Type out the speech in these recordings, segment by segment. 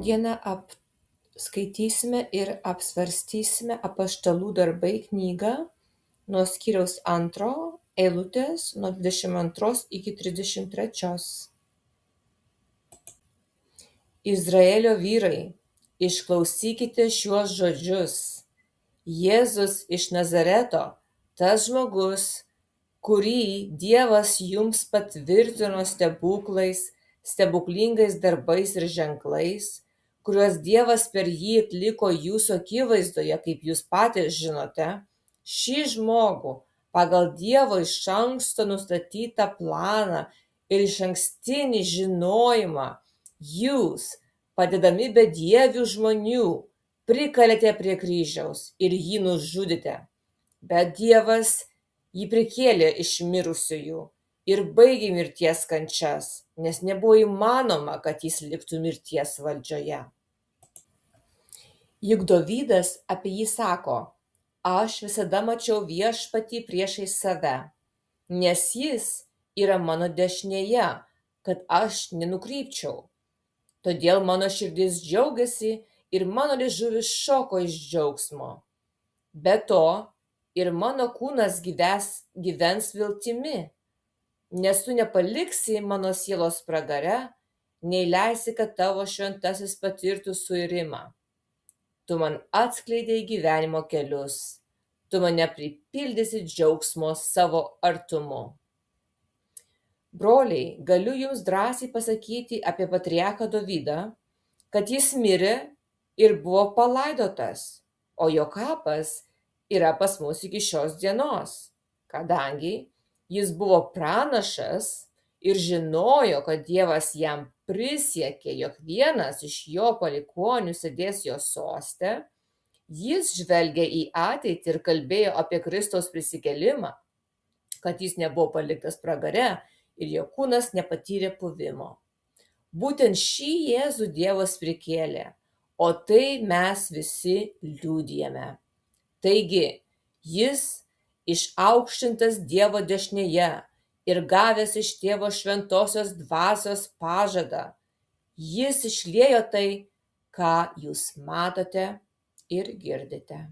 Šiandieną skaitysime ir apsvarstysime Apaštalų darbai knygą nuo skyriaus 2 eilutės nuo 22 iki 33. Izraelio vyrai, išklausykite šiuos žodžius. Jėzus iš Nazareto, tas žmogus, kurį Dievas jums patvirtino stebuklais, stebuklingais darbais ir ženklais, kuriuos Dievas per jį atliko jūsų akivaizdoje, kaip jūs patys žinote, šį žmogų pagal Dievo iš anksto nustatytą planą ir išankstinį žinojimą jūs, padedami bedievių žmonių, prikalėte prie kryžiaus ir jį nužudėte. Bet Dievas jį prikėlė iš mirusiųjų ir baigė mirties kančias, nes nebuvo įmanoma, kad jis liktų mirties valdžioje. Juk Dovydas apie jį sako: aš visada mačiau viešpatį priešais save, nes jis yra mano dešinėje, kad aš nenukrypčiau. Todėl mano širdis džiaugiasi ir mano liežuvis šoko iš džiaugsmo. Be to, ir mano kūnas gyvens viltimi, nes tu nepaliksi mano sielos pragare, nei leisi, kad tavo šventasis patirtų suirimą. Tu man atskleidei gyvenimo kelius, tu mane pripildysi džiaugsmo savo artumu. Broliai, galiu jums drąsiai pasakyti apie patriarchą Dovydą, kad jis mirė ir buvo palaidotas, o jo kapas yra pas mus iki šios dienos, kadangi jis buvo pranašas ir žinojo, kad Dievas jam prisiekė, jog vienas iš jo palikuonių sėdės jo soste. Jis žvelgė į ateitį ir kalbėjo apie Kristaus prisikėlimą, kad jis nebuvo paliktas pragare ir jo kūnas nepatyrė puvimo. Būtent šį Jėzų Dievas prikėlė, o tai mes visi liudijame. Taigi, jis išaukštintas Dievo dešinėje ir gavęs iš Tėvo šventosios dvasios pažadą, jis išliejo tai, ką jūs matote ir girdite.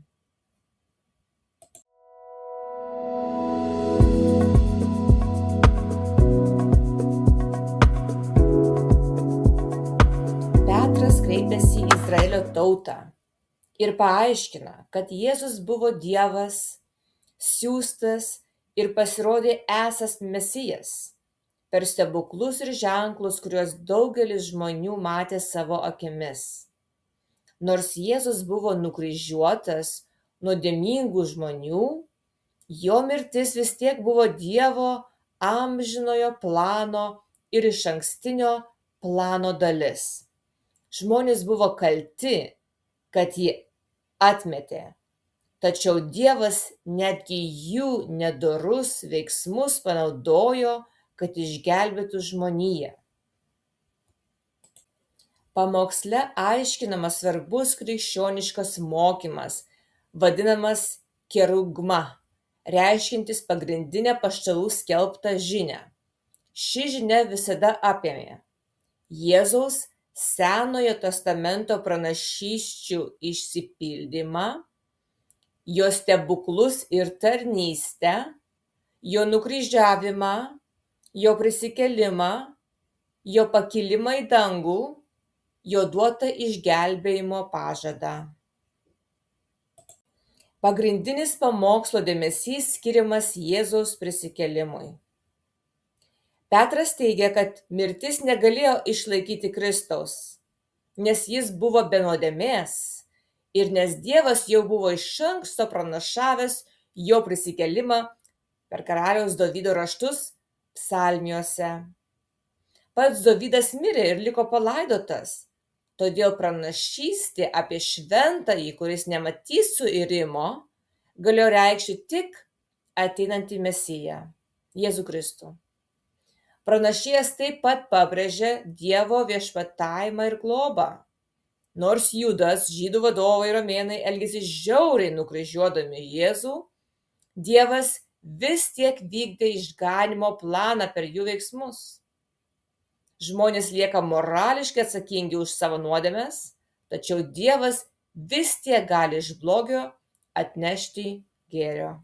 Petras kreipėsi į Izraelio tautą ir paaiškina, kad Jėzus buvo Dievas, siųstas ir pasirodė esąs Mesijas per stebuklus ir ženklus, kuriuos daugelis žmonių matė savo akimis. Nors Jėzus buvo nukryžiuotas nuodėmingų žmonių, jo mirtis vis tiek buvo Dievo amžinojo plano ir išankstinio plano dalis. Žmonės buvo kalti, kad jį atmetė, tačiau Dievas netgi jų nedorus veiksmus panaudojo, kad išgelbėtų žmoniją. Pamoksle aiškinamas svarbus krikščioniškas mokymas, vadinamas kerugma, reiškiantis pagrindinę apaštalų skelbtą žinią. Ši žinia visada apėmė Jėzaus Senojo testamento pranašysčių išsipildymą, jo stebuklus ir tarnystę, jo nukryžiavimą, jo prisikėlimą, jo pakilimą į dangų, jo duotą išgelbėjimo pažadą. Pagrindinis pamokslo dėmesys skiriamas Jėzaus prisikėlimui. Petras teigia, kad mirtis negalėjo išlaikyti Kristaus, nes jis buvo be nuodėmės ir nes Dievas jau buvo iš anksto pranašavęs jo prisikėlimą per karaliaus Dovydo raštus psalmiuose. Pats Dovydas mirė ir liko palaidotas, todėl pranašystė apie šventąjį, kuris nematys suirimo, galėjo reikšti tik ateinantį Mesiją, Jėzų Kristų. Pranašėjas taip pat pabrėžė Dievo viešpatavimą ir globą. Nors Judas, žydų vadovai romėnai elgėsi žiauriai nukryžiuodami Jėzų, Dievas vis tiek vykdė išganymo planą per jų veiksmus. Žmonės lieka morališkai atsakingi už savo nuodėmes, tačiau Dievas vis tiek gali iš blogio atnešti gėrio.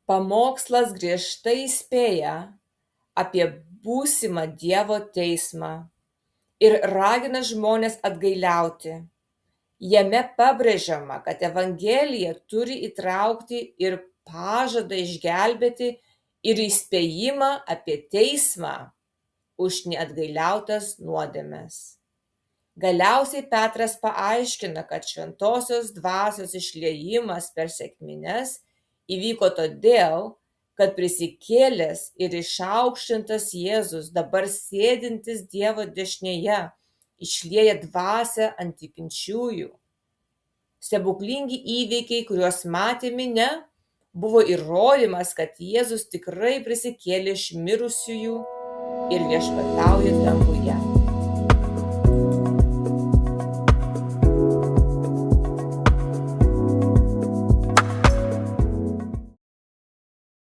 Pamokslas griežtai įspėja apie būsimą Dievo teismą ir ragina žmones atgailiauti. Jame pabrėžiama, kad Evangelija turi įtraukti ir pažadą išgelbėti ir įspėjimą apie teismą už neatgailiautas nuodėmes. Galiausiai Petras paaiškina, kad šventosios dvasios išliejimas per sekmines įvyko todėl, kad prisikėlęs ir išaukštintas Jėzus, dabar sėdintis Dievo dešinėje, išlieja dvasią ant tikinčiųjų. Stebuklingi įvykiai, kuriuos matė minia, buvo įrodymas, kad Jėzus tikrai prisikėlė iš mirusiųjų ir viešpatauja danguje.